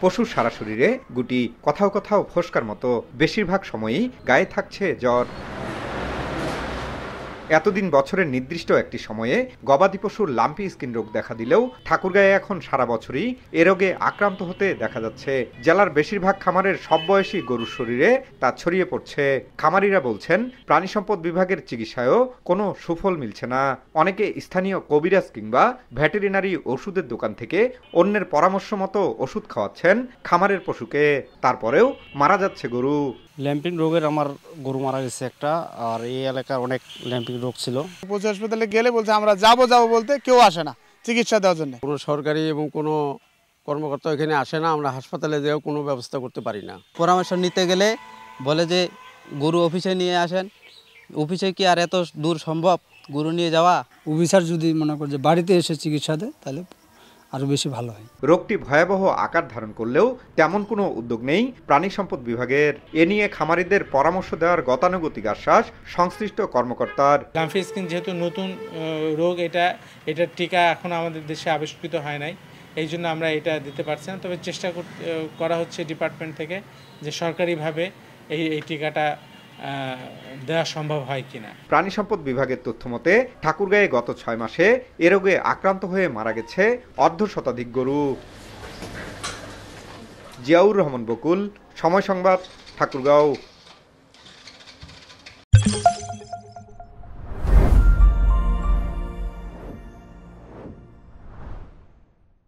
পশুর সারা শরীরে গুটি, কোথাও কোথাও ফোস্কার মতো, বেশিরভাগ সময়ই গায়ে থাকছে জ্বর। এতদিন বছরের নির্দিষ্ট একটি সময়ে গবাদি পশুর লাম্পি স্কিন রোগ দেখা দিলেও ঠাকুরগাঁয়ে এখন সারা বছরই এ রোগে আক্রান্ত হতে দেখা যাচ্ছে। জেলার বেশিরভাগ খামারের সব বয়সী গরুর শরীরে তা ছড়িয়ে পড়ছে। খামারিরা বলছেন, প্রাণী সম্পদ বিভাগের চিকিৎসায়ও কোনো সুফল মিলছে না। অনেকে স্থানীয় কবিরাজ কিংবা ভেটেরিনারি ওষুধের দোকান থেকে অন্যের পরামর্শ মতো ওষুধ খাওয়াচ্ছেন খামারের পশুকে, তারপরেও মারা যাচ্ছে গরু। ল্যাম্পিং রোগের আমার গরু মারা গেছে একটা, আর এই এলাকার অনেক ল্যাম্পিং রোগ ছিল। পশু হাসপাতালে গেলে বলছে আমরা যাবো বলতে কেউ আসে না চিকিৎসা দেওয়ার জন্য। কোনো সরকারি এবং কোনো কর্মকর্তা এখানে আসে না, আমরা হাসপাতালে যেও কোনো ব্যবস্থা করতে পারি না। পরামর্শ নিতে গেলে বলে যে গরু অফিসে নিয়ে আসেন। অফিসে কি আর এত দূর সম্ভব গরু নিয়ে যাওয়া? অফিসার যদি মনে করে যে বাড়িতে এসে চিকিৎসা দেয় তাহলে আরো বেশি ভালো হয়। রোগটি ভয়াবহ আকার ধারণ করলেও তেমন কোনো উদ্যোগ নেই প্রাণী সম্পদ বিভাগের। এ নিয়ে খামারিদের পরামর্শ দেওয়ার গতানুগতিক আশ্বাস সংশ্লিষ্ট কর্মকর্তার। লাম্পি স্কিন যেহেতু নতুন রোগ, এটার টিকা এখন আমাদের দেশে আবিষ্কৃত হয় নাই, এই জন্য আমরা এটা দিতে পারছি না। তবে চেষ্টা করা হচ্ছে ডিপার্টমেন্ট থেকে যে সরকারিভাবে এই টিকাটা দেওয়া সম্ভব হয় কিনা। প্রাণী সম্পদ বিভাগের তথ্য মতে ঠাকুরগাঁয়ে গত 6 মাসে এ রোগে আক্রান্ত হয়ে মারা গেছে অর্ধশতাধিক গরু। জিয়াউর রহমান বকুল, সময় সংবাদ, ঠাকুরগাঁও।